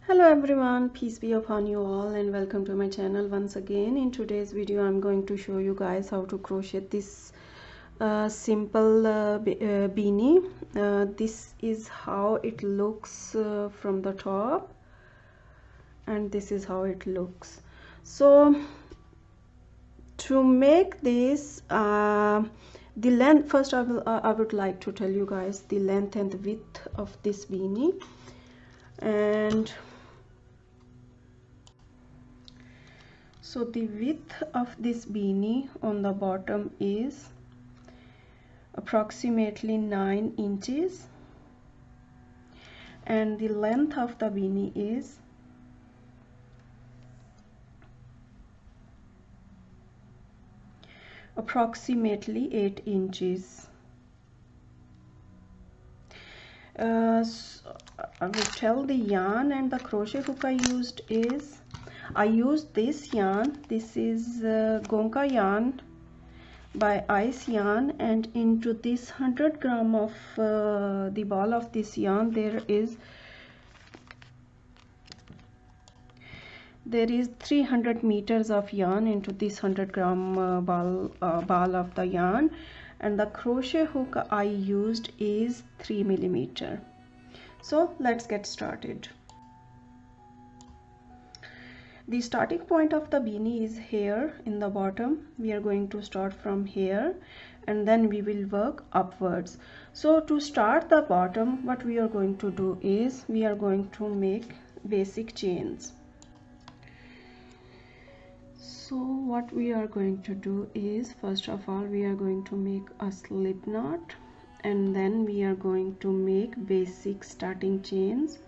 Hello everyone, peace be upon you all and welcome to my channel once again. In today's video I'm going to show you guys how to crochet this simple beanie. This is how it looks from the top, and this is how it looks. So to make this the length, first I would like to tell you guys the length and the width of this beanie. And so the width of this beanie on the bottom is approximately 9 inches and the length of the beanie is approximately 8 inches. So I will tell the yarn and the crochet hook I used is, I used this yarn. This is Gonka yarn by Ice Yarn, and into this 100 gram of the ball of this yarn there is 300 meters of yarn into this 100 gram ball of the yarn, and the crochet hook I used is 3 millimeter. So let's get started. The starting point of the beanie is here in the bottom. We are going to start from here and then we will work upwards. So to start the bottom, what we are going to do is we are going to make basic chains. So what we are going to do is, first of all, we are going to make a slip knot, and then we are going to make basic starting chains.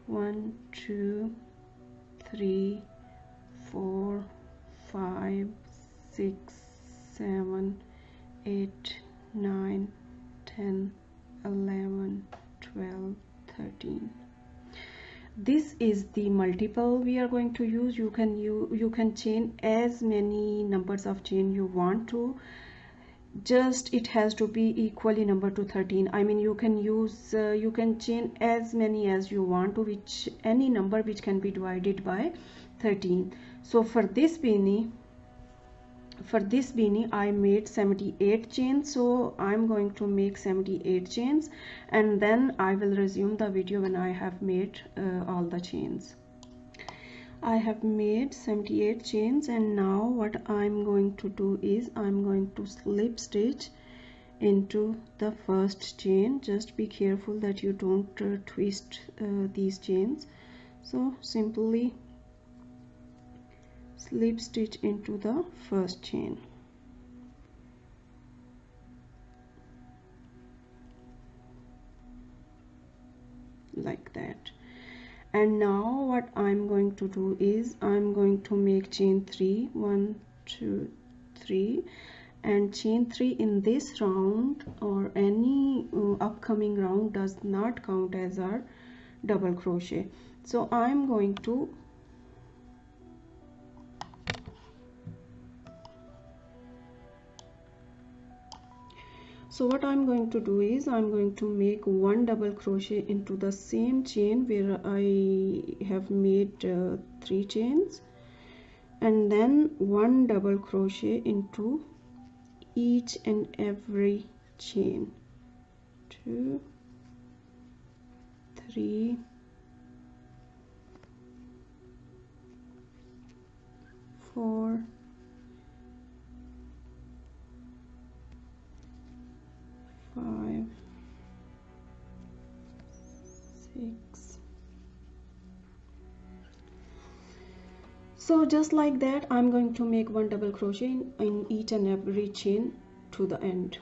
1 2 3 4 5 6 7 8 9 10 11 12 13. This is the multiple we are going to use. You can chain as many numbers of chain you want to, just it has to be equally number to 13. I mean, you can use you can chain as many as you want to, which any number which can be divided by 13. So for this beanie I made 78 chains, so I'm going to make 78 chains and then I will resume the video when I have made all the chains. I have made 78 chains, and now what I'm going to do is I'm going to slip stitch into the first chain. Just be careful that you don't twist these chains. So simply slip stitch into the first chain like that. And now what I'm going to do is I'm going to make chain 3, 1 2 3, and chain 3 in this round or any upcoming round does not count as our double crochet. So I'm going to what I'm going to do is I'm going to make 1 double crochet into the same chain where I have made 3 chains, and then 1 double crochet into each and every chain. 2 3 4 5 6. So just like that I'm going to make 1 double crochet in each and every chain to the end.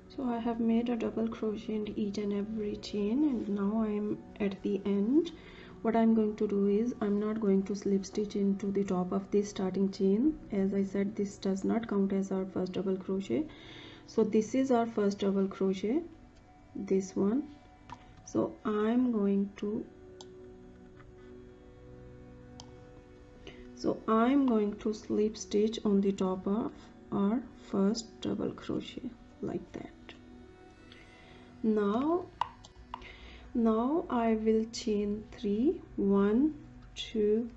So I have made a double crochet in each and every chain, and now I am at the end. What I'm going to do is I'm not going to slip stitch into the top of this starting chain. As I said, this does not count as our first double crochet. So this is our first double crochet, this one. So I'm going to slip stitch on the top of our first double crochet like that. Now Now I will chain 3, 1, 2,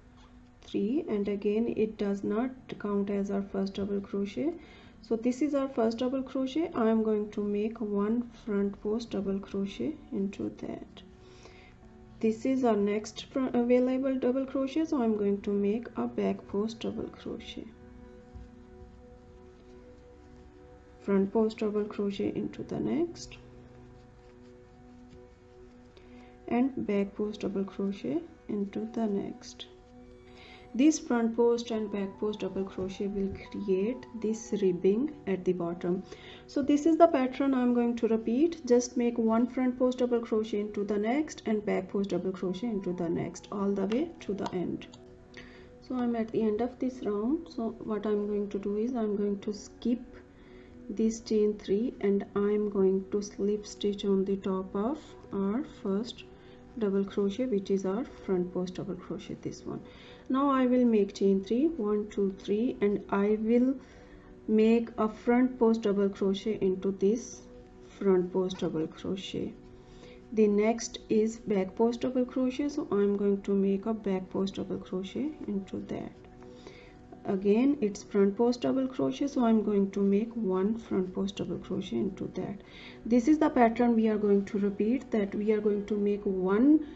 3, and again it does not count as our first double crochet. So this is our first double crochet. I am going to make one front post double crochet into that. This is our next available double crochet, so I'm going to make a back post double crochet, front post double crochet into the next, and back post double crochet into the next. This front post and back post double crochet will create this ribbing at the bottom. So this is the pattern I'm going to repeat. Just make one front post double crochet into the next and back post double crochet into the next all the way to the end. So I'm at the end of this round. So what I'm going to do is I'm going to skip this chain 3 and I'm going to slip stitch on the top of our first double crochet, which is our front post double crochet, this one. Now I will make chain 3, 1, 2, 3, and I will make a front post double crochet into this front post double crochet. The next is back post double crochet, so I'm going to make a back post double crochet into that. Again it's front post double crochet, so I'm going to make one front post double crochet into that. This is the pattern we are going to repeat, that we are going to make one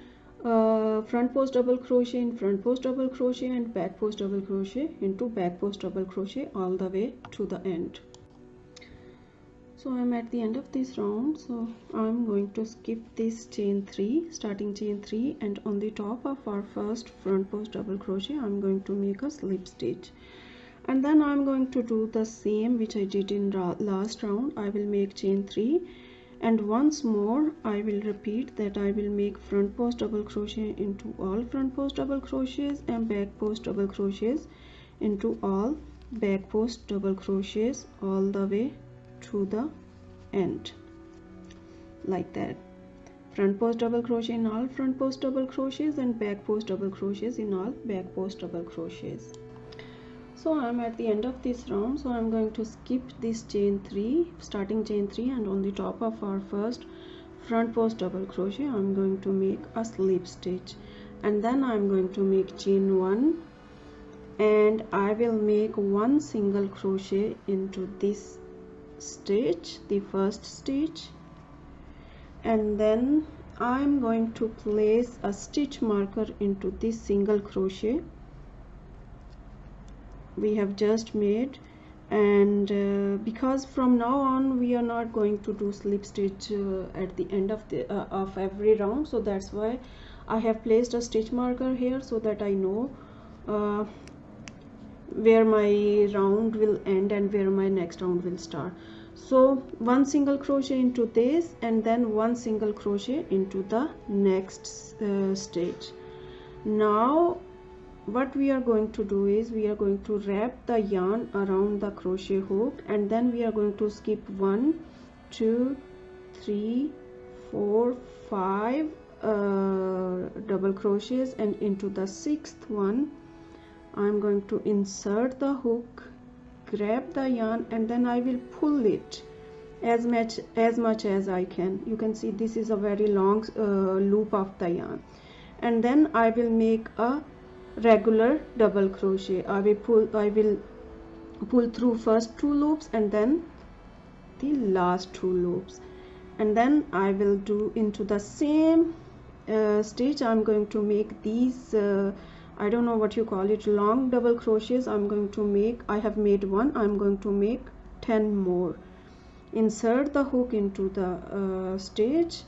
front post double crochet in front post double crochet and back post double crochet into back post double crochet all the way to the end. So I'm at the end of this round, so I'm going to skip this chain 3, starting chain 3, and on the top of our first front post double crochet I'm going to make a slip stitch, and then I'm going to do the same which I did in last round. I will make chain 3 and once more I will repeat that I will make front post double crochet into all front post double crochets and back post double crochets into all back post double crochets all the way to the end, like that. Front post double crochet in all front post double crochets and back post double crochets in all back post double crochets. So I'm at the end of this round, so I'm going to skip this chain 3, starting chain 3, and on the top of our first front post double crochet I'm going to make a slip stitch, and then I'm going to make chain 1 and I will make one single crochet into this stitch, the first stitch, and then I'm going to place a stitch marker into this single crochet we have just made, and because from now on we are not going to do slip stitch at the end of every round, so that's why I have placed a stitch marker here so that I know where my round will end and where my next round will start. So one single crochet into this and then one single crochet into the next stitch. Now what we are going to do is we are going to wrap the yarn around the crochet hook, and then we are going to skip 1, 2, 3, 4, 5 double crochets, and into the 6th one I'm going to insert the hook, grab the yarn, and then I will pull it as much as I can. You can see this is a very long loop of the yarn, and then I will make a regular double crochet. I will pull through first 2 loops and then the last 2 loops, and then I will do into the same stitch I'm going to make these I don't know what you call it, long double crochets. I'm going to make, I have made one, I'm going to make 10 more. Insert the hook into the stitch,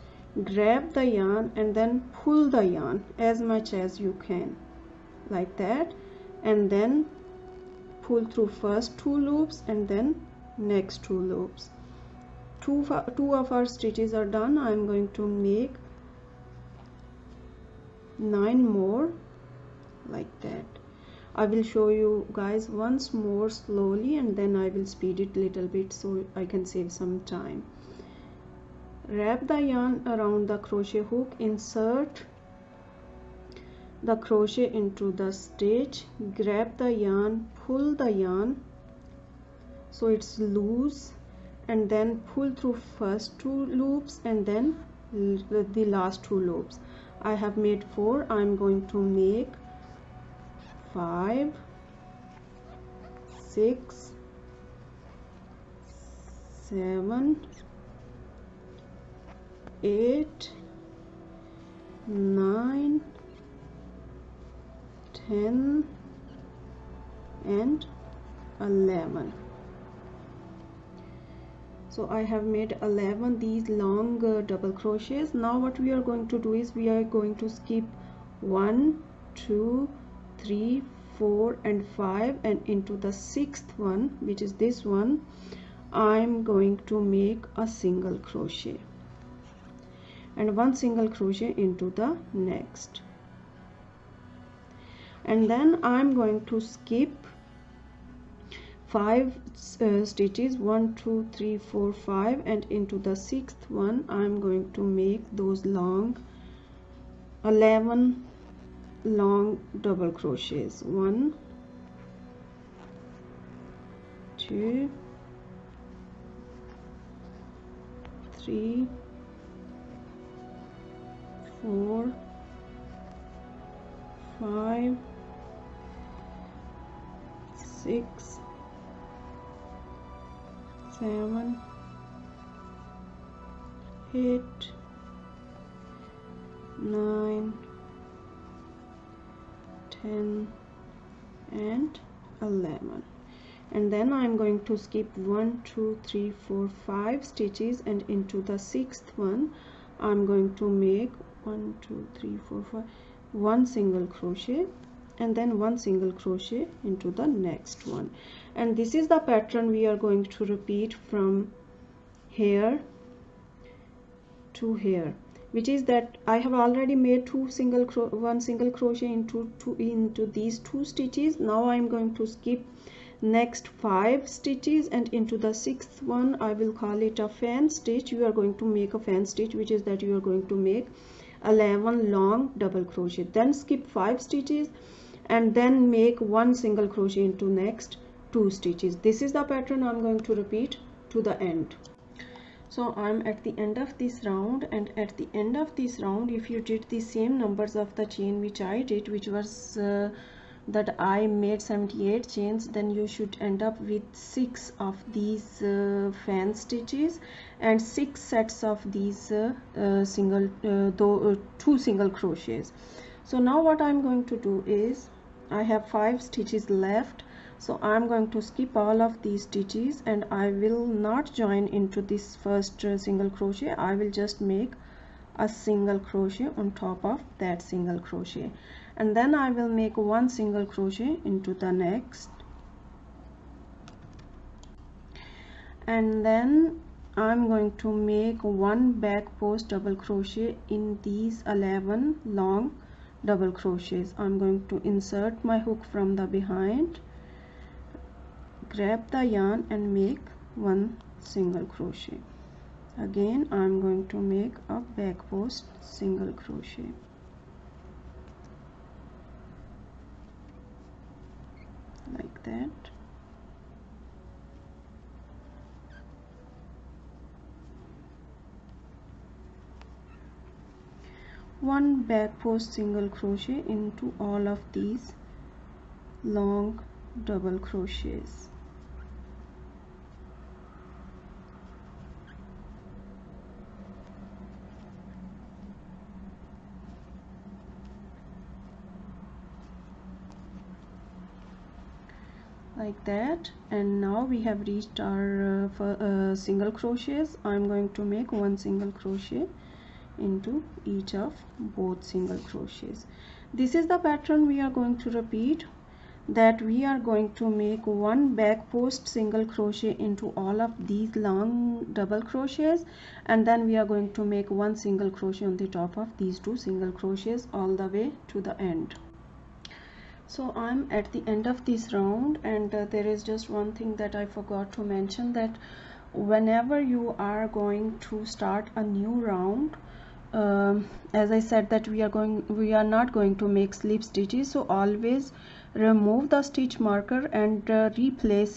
grab the yarn, and then pull the yarn as much as you can, like that, and then pull through first 2 loops and then next 2 loops. Two of our stitches are done. I'm going to make 9 more, like that. I will show you guys once more slowly, and then I will speed it a little bit so I can save some time. Wrap the yarn around the crochet hook, insert the crochet into the stitch, grab the yarn, pull the yarn so it's loose, and then pull through first 2 loops and then the last 2 loops. I have made 4. I'm going to make 5, 6, 7, 8, 9, 10 and 11. So I have made 11 these long double crochets. Now what we are going to do is we are going to skip 1, 2, 3, 4 and 5, and into the 6th one, which is this one, I'm going to make a single crochet and 1 single crochet into the next, and then I'm going to skip 5 stitches, 1, 2, 3, 4, 5, and into the 6th one I'm going to make those long 11 long double crochets. 1, 2, 3, 4, 5, 6, 7, 8, 9, 10 and 11, and then I'm going to skip 1, 2, 3, 4, 5 stitches, and into the 6th one I'm going to make 1, 2, 3, 4, 5 1 single crochet and then 1 single crochet into the next one. And this is the pattern we are going to repeat from here to here, which is that I have already made 1 single crochet into these 2 stitches. Now I am going to skip next 5 stitches, and into the 6th one I will call it a fan stitch. You are going to make a fan stitch, which is that you are going to make 11 long double crochet, then skip 5 stitches and then make 1 single crochet into next 2 stitches. This is the pattern I'm going to repeat to the end. So I'm at the end of this round, and at the end of this round, if you did the same numbers of the chain which I did, which was that I made 78 chains, then you should end up with 6 of these fan stitches and 6 sets of these 2 single crochets. So now what I'm going to do is I have 5 stitches left, so I'm going to skip all of these stitches and I will not join into this first single crochet. I will just make a single crochet on top of that single crochet, and then I will make 1 single crochet into the next, and then I'm going to make 1 back post double crochet in these 11 long double crochets. I'm going to insert my hook from the behind, grab the yarn and make 1 single crochet. Again I'm going to make a back post single crochet, like that. One back post single crochet into all of these long double crochets. Like that, and now we have reached our single crochets. I'm going to make 1 single crochet into each of both single crochets. This is the pattern we are going to repeat, that we are going to make 1 back post single crochet into all of these long double crochets, and then we are going to make 1 single crochet on the top of these 2 single crochets all the way to the end. So I'm at the end of this round, and there is just one thing that I forgot to mention, that whenever you are going to start a new round, as I said that we are not going to make slip stitches, so always remove the stitch marker and replace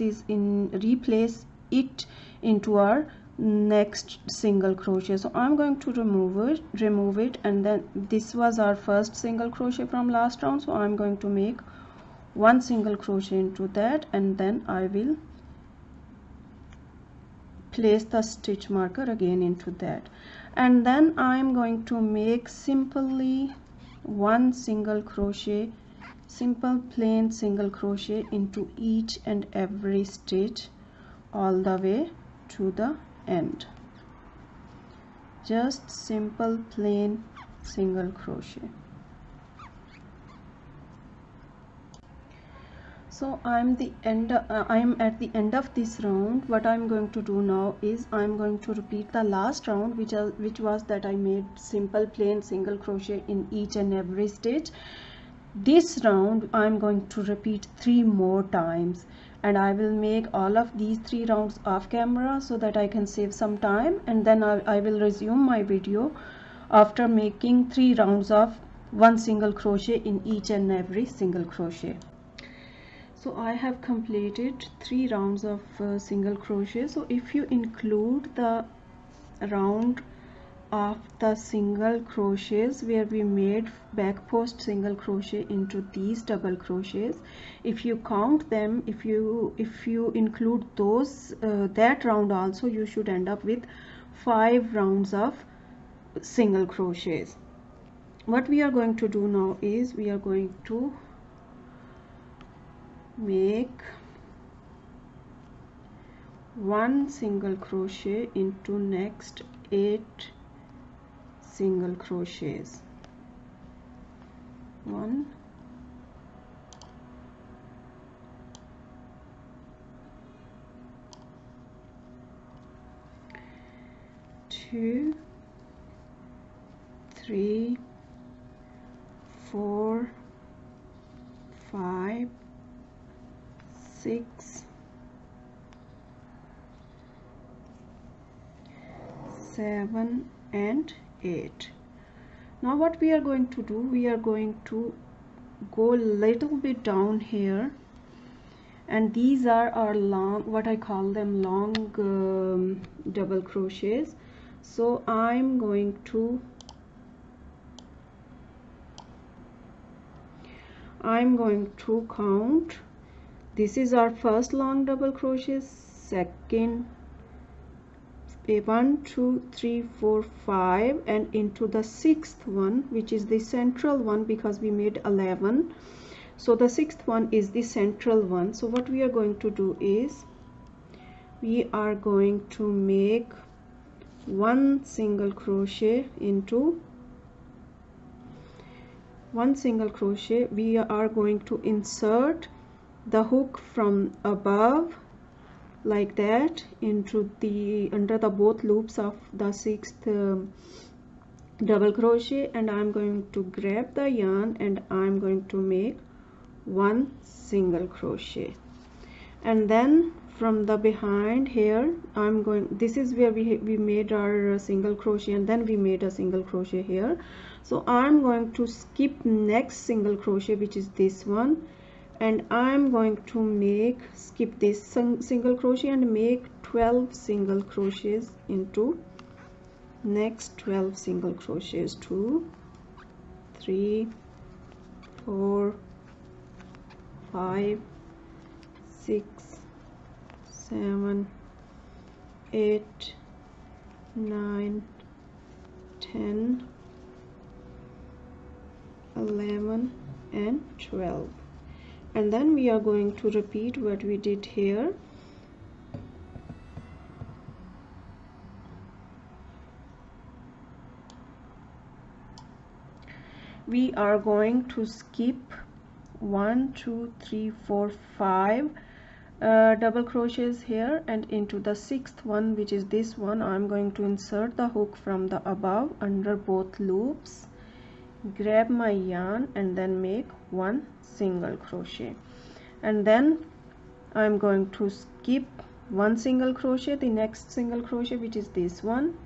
it into our next single crochet. So I'm going to remove it, and then this was our first single crochet from last round, so I'm going to make one single crochet into that, and then I will place the stitch marker again into that, and then I'm going to make simply one single crochet, simple plain single crochet into each and every stitch all the way to the end. Just simple plain single crochet. So I'm at the end of this round. What I'm going to do now is I'm going to repeat the last round, which was that I made simple plain single crochet in each and every stitch. This round I'm going to repeat 3 more times, and I will make all of these 3 rounds off camera so that I can save some time, and then I will resume my video after making 3 rounds of one single crochet in each and every single crochet. So I have completed 3 rounds of single crochet. So if you include the round of the single crochets where we made back post single crochet into these double crochets, if you count them, if you include those that round also, you should end up with 5 rounds of single crochets. What we are going to do now is we are going to make one single crochet into next 8 single crochets. 1, 2, 3, 4, 5, 6, 7 and 8. Now what we are going to do, we are going to go a little bit down here, and these are our long, what I call them long double crochets. So I'm going to count. This is our first long double crochet, second, 1, 2, 3, 4, 5, and into the 6th one, which is the central one, because we made 11. So the 6th one is the central one. So what we are going to do is we are going to make one single crochet into one single crochet. We are going to insert the hook from above like that into the under the both loops of the 6th double crochet, and I'm going to grab the yarn and I'm going to make one single crochet, and then from the behind here this is where we made our single crochet, and then we made a single crochet here. So I'm going to skip next single crochet, which is this one, and I'm going to skip this single crochet and make 12 single crochets into next 12 single crochets. 2, 3, 4, 5, 6, 7, 8, 9, 10, 11 and 12. And then we are going to repeat what we did here. We are going to skip 1, 2, 3, 4, 5 double crochets here, and into the 6th one, which is this one, I'm going to insert the hook from the above under both loops, grab my yarn and then make one single crochet, and then I'm going to skip one single crochet, the next single crochet, which is this one,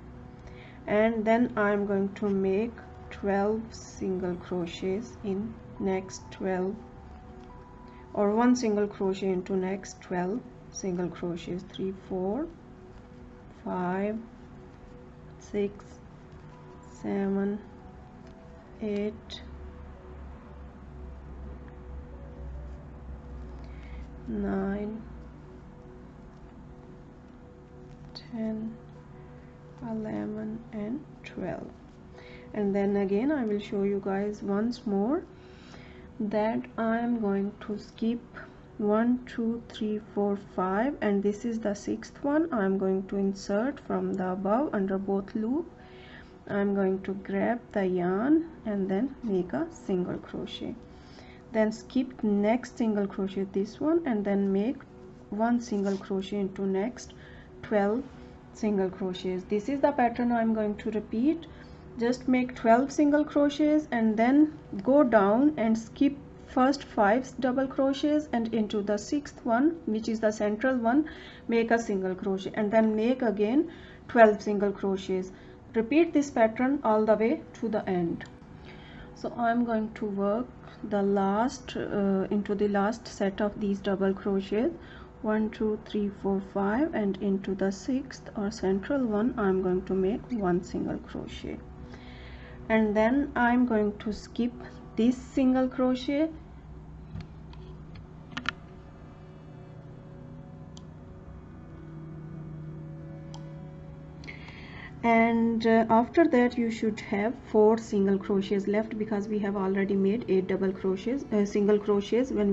and then I'm going to make 12 single crochets in next 12, or one single crochet into next 12 single crochets. 3, 4, 5 6 7 8 9 10 11 and 12. And then again I will show you guys once more that I am going to skip 1 2 3 4 5, and this is the sixth one. I am going to insert from the above under both loop. I am going to grab the yarn and then make a single crochet, then skip next single crochet this one, and then make one single crochet into next 12 single crochets. This is the pattern I am going to repeat. Just make 12 single crochets and then go down and skip first 5 double crochets, and into the sixth one, which is the central one, make a single crochet and then make again 12 single crochets. Repeat this pattern all the way to the end. So I'm going to work the last into the last set of these double crochets, 1 2 3 4 5, and into the sixth or central one I'm going to make one single crochet, and then I'm going to skip this single crochet and after that you should have 4 single crochets left, because we have already made 8 double crochets single crochets when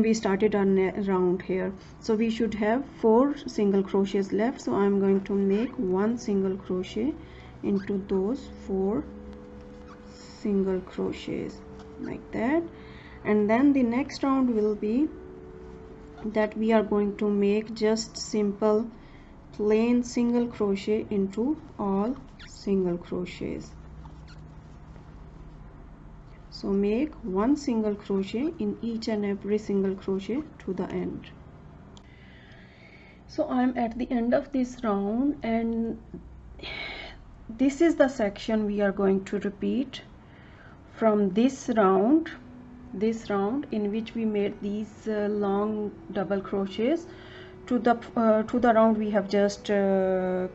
we started our round here. So we should have 4 single crochets left. So I'm going to make one single crochet into those 4 single crochets like that, and then the next round will be that we are going to make just simple plain single crochet into all single crochets. So make one single crochet in each and every single crochet to the end. So I'm at the end of this round, and this is the section we are going to repeat from this round in which we made these long double crochets to the round we have just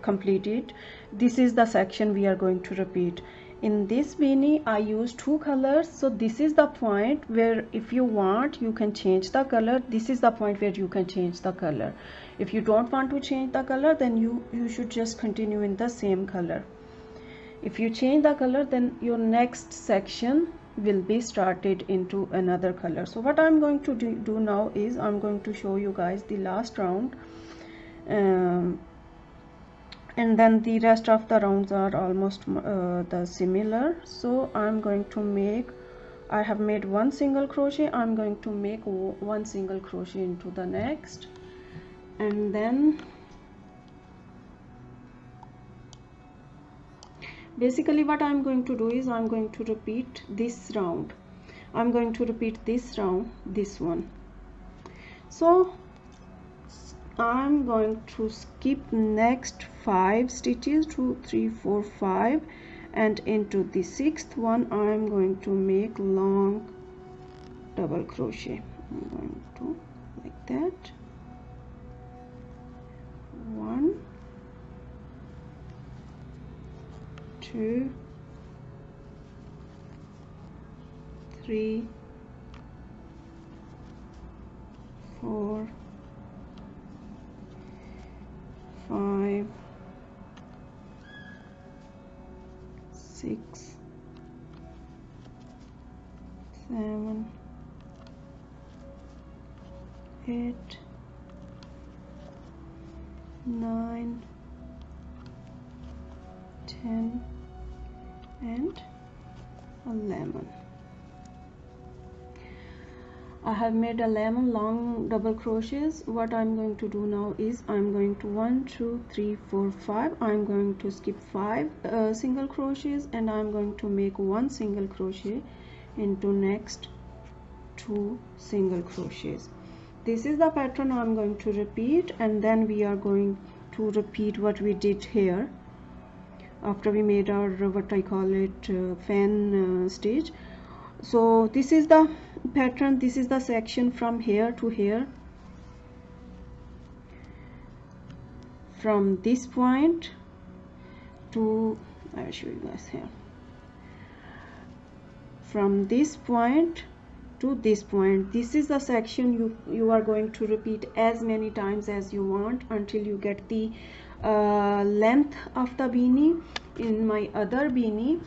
completed. This is the section we are going to repeat. In this beanie I use 2 colors, so this is the point where if you want you can change the color. This is the point where you can change the color. If you don't want to change the color, then you should just continue in the same color. If you change the color, then your next section will be started into another color. So what I'm going to do now is I'm going to show you guys the last round, and then the rest of the rounds are almost the similar. So I'm going to make, I have made one single crochet, I'm going to make one single crochet into the next, and then basically what I'm going to do is I'm going to repeat this round. I'm going to repeat this round, this one. So I'm going to skip next 5 stitches, 2 3 4 5, and into the sixth one I'm going to make long double crochet. I'm going to like that, 1 2 3 4 5 6 7 8 9 10 and 11. I have made 11 long double crochets. What I'm going to do now is I'm going to 1 2 3 4 5, I'm going to skip 5 single crochets, and I'm going to make one single crochet into next 2 single crochets. This is the pattern I'm going to repeat, and then we are going to repeat what we did here after we made our what I call it fan stitch. So this is the pattern, this is the section from here to here. from this point to, I will show you guys here, from this point to this point. This is the section you are going to repeat as many times as you want until you get the length of the beanie. In my other beanie,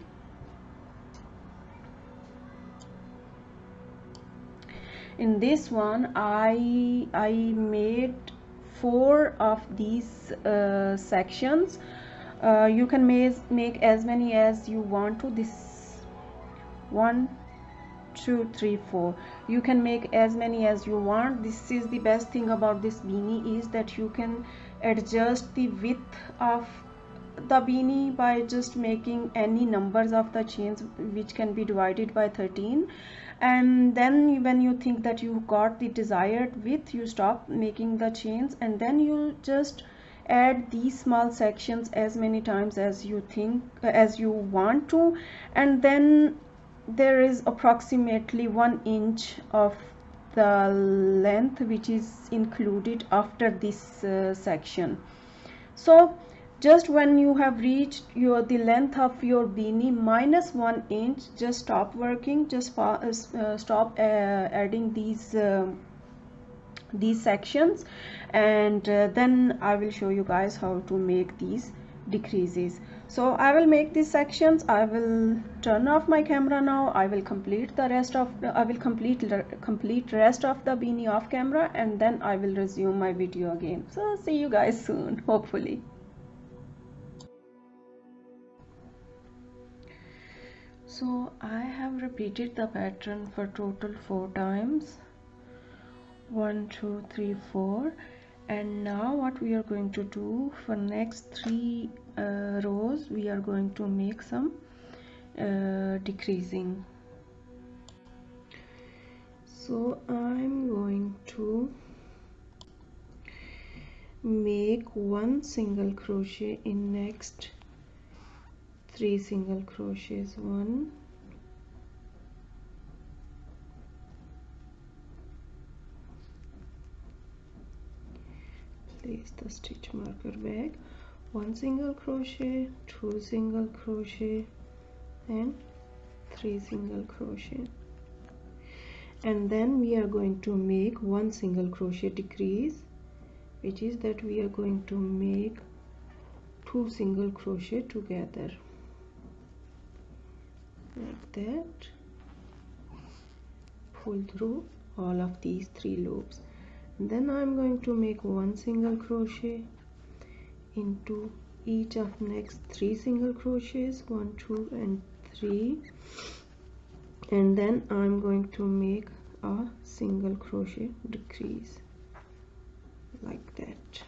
in this one I made 4 of these sections. You can make as many as you want to. This 1 2 3 4, you can make as many as you want. This is the best thing about this beanie, is that you can adjust the width of the beanie by just making any numbers of the chains, which can be divided by 13, and then when you think that you got the desired width, you stop making the chains, and then you just add these small sections as many times as you want to, and then there is approximately 1 inch of the length which is included after this section. So just when you have reached the length of your beanie minus 1 inch, just stop working, just stop adding these sections, and then I will show you guys how to make these decreases. So I will make these sections. I will turn off my camera now. I will complete the rest of complete rest of the beanie off camera, and then I will resume my video again. So see you guys soon, hopefully. So I have repeated the pattern for total 4 times, 1 2 3 4, and now what we are going to do for next 3 rows, we are going to make some decreasing. So I'm going to make 1 single crochet in next 3 single crochets. 1, place the stitch marker back, 1 single crochet, 2 single crochet, and 3 single crochet, and then we are going to make 1 single crochet decrease, which is that we are going to make 2 single crochet together like that, pull through all of these 3 loops. Then I'm going to make 1 single crochet into each of next 3 single crochets, 1 2 and 3, and then I'm going to make a single crochet decrease like that.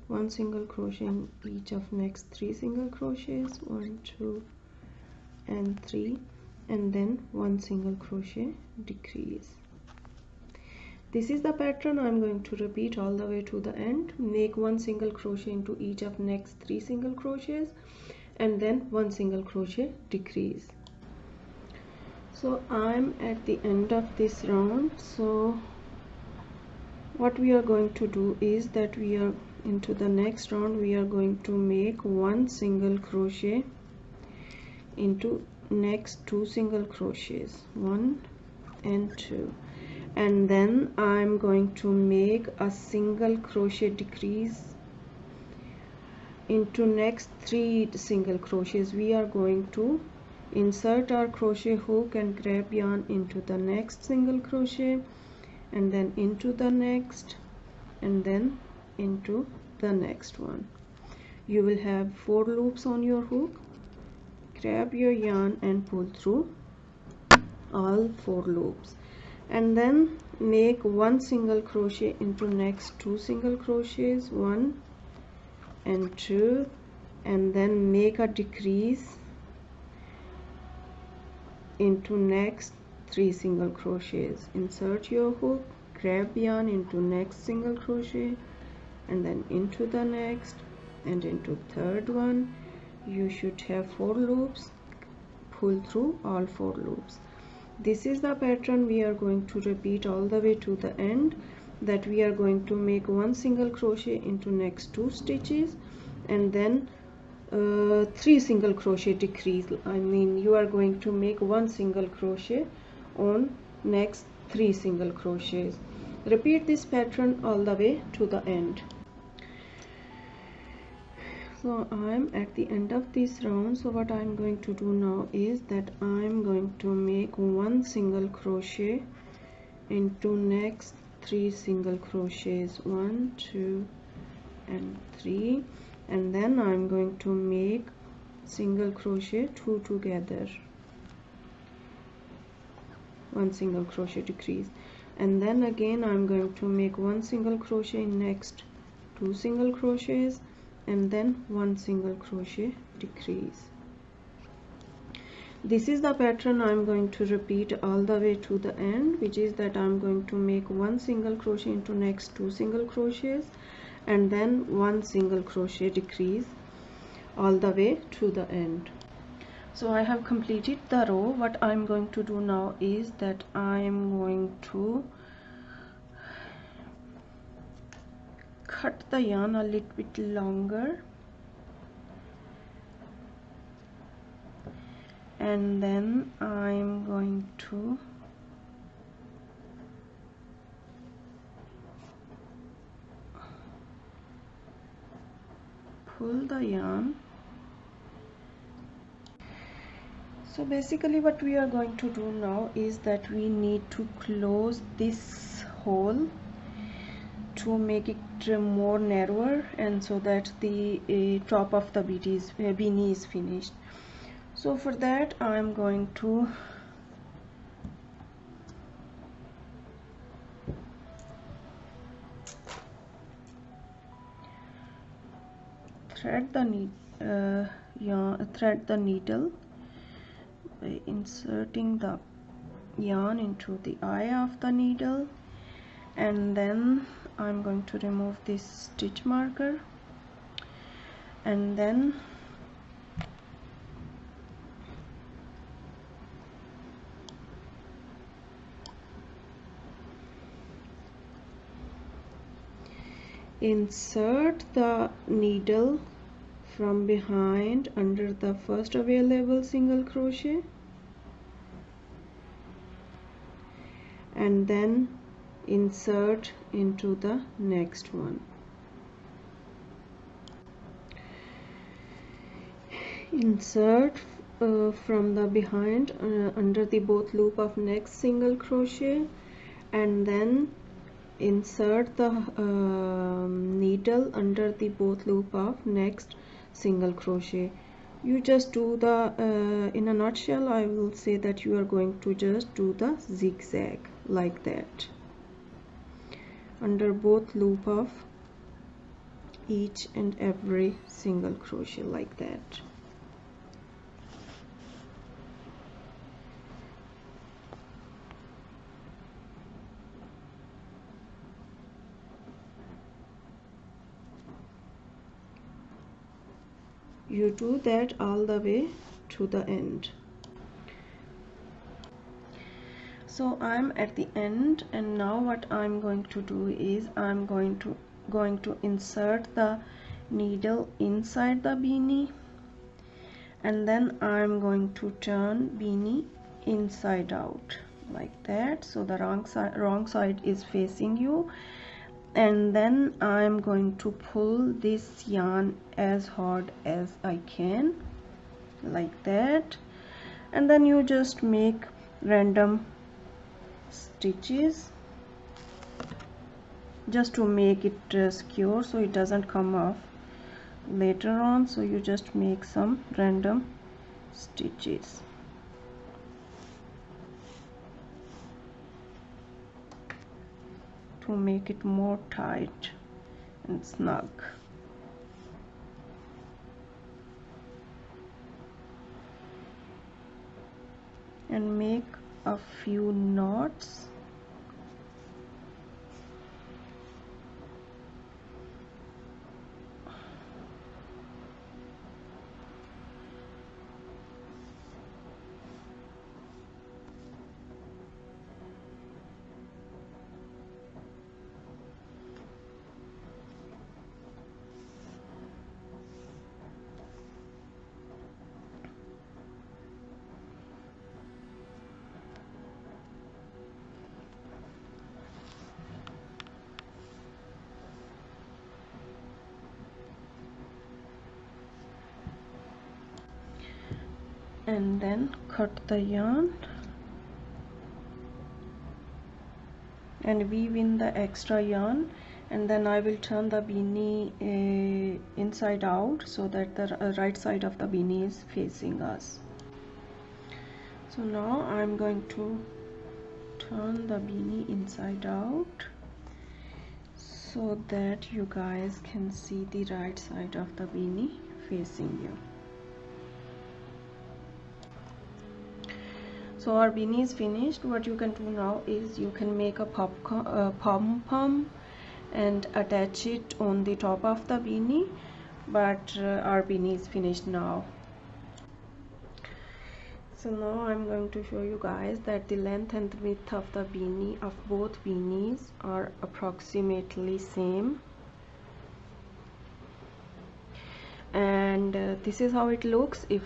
1 single crochet in each of next 3 single crochets, 1 2 and 3, and then 1 single crochet decrease. This is the pattern I'm going to repeat all the way to the end. Make 1 single crochet into each of next 3 single crochets, and then 1 single crochet decrease. So I'm at the end of this round. So what we are going to do is that we are into the next round, we are going to make 1 single crochet into next 2 single crochets, 1 and 2, and then I'm going to make a single crochet decrease into next 3 single crochets. We are going to insert our crochet hook and grab yarn into the next single crochet, and then into the next, and then into the next one. You will have 4 loops on your hook. Grab your yarn and pull through all 4 loops, and then make 1 single crochet into next 2 single crochets, 1 and 2, and then make a decrease into next 3 single crochets. Insert your hook, grab yarn into next single crochet, and then into the next, and into third one. You should have 4 loops. Pull through all 4 loops. This is the pattern we are going to repeat all the way to the end. that we are going to make one single crochet into next 2 stitches, and then 3 single crochet decrease. I mean, you are going to make one single crochet on next 3 single crochets. Repeat this pattern all the way to the end. So I'm at the end of this round. So what I'm going to do now is that I'm going to make one single crochet into next 3 single crochets, 1, 2 and 3, and then I'm going to make single crochet 2 together, one single crochet decrease, and then again I'm going to make one single crochet in next 2 single crochets, and then one single crochet decrease. This is the pattern I'm going to repeat all the way to the end, which is that I'm going to make one single crochet into next 2 single crochets, and then one single crochet decrease all the way to the end. So I have completed the row. What I'm going to do now is that I'm going to cut the yarn a little bit longer, and then I'm going to pull the yarn. So basically what we are going to do now is that we need to close this hole to make it more narrower, and so that the top of the beanie is finished. So for that I'm going to thread the needle by inserting the yarn into the eye of the needle, and then I'm going to remove this stitch marker, and then insert the needle from behind under the first available single crochet, and then insert into the next one. Insert from the behind under the both loop of next single crochet, and then insert the needle under the both loop of next single crochet. You just do the in a nutshell I will say that you are going to just do the zigzag like that under both loop of each and every single crochet, like that. You do that all the way to the end. So I'm at the end, and now what I'm going to do is I'm going to insert the needle inside the beanie, and then I'm going to turn beanie inside out like that, so the wrong side is facing you, and then I'm going to pull this yarn as hard as I can like that, and then you just make random stitches just to make it secure so it doesn't come off later on. So you just make some random stitches. To make it more tight and snug. And make a few knots. and then cut the yarn and weave in the extra yarn, and then I will turn the beanie inside out so that the right side of the beanie is facing us. So now I'm going to turn the beanie inside out so that you guys can see the right side of the beanie facing you. So our beanie is finished. What you can do now is you can make a pom-pom and attach it on the top of the beanie, but our beanie is finished now. So now I'm going to show you guys that the length and the width of the beanie of both beanies are approximately same, and this is how it looks if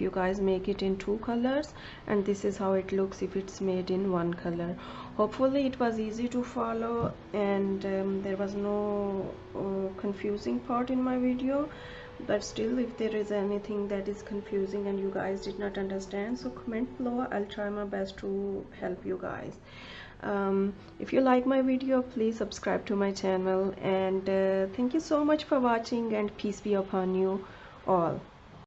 you guys make it in 2 colors, and this is how it looks if it's made in 1 color. Hopefully it was easy to follow, and there was no confusing part in my video, but still if there is anything that is confusing and you guys did not understand, so comment below. I'll try my best to help you guys. If you like my video, please subscribe to my channel, and thank you so much for watching, and peace be upon you all.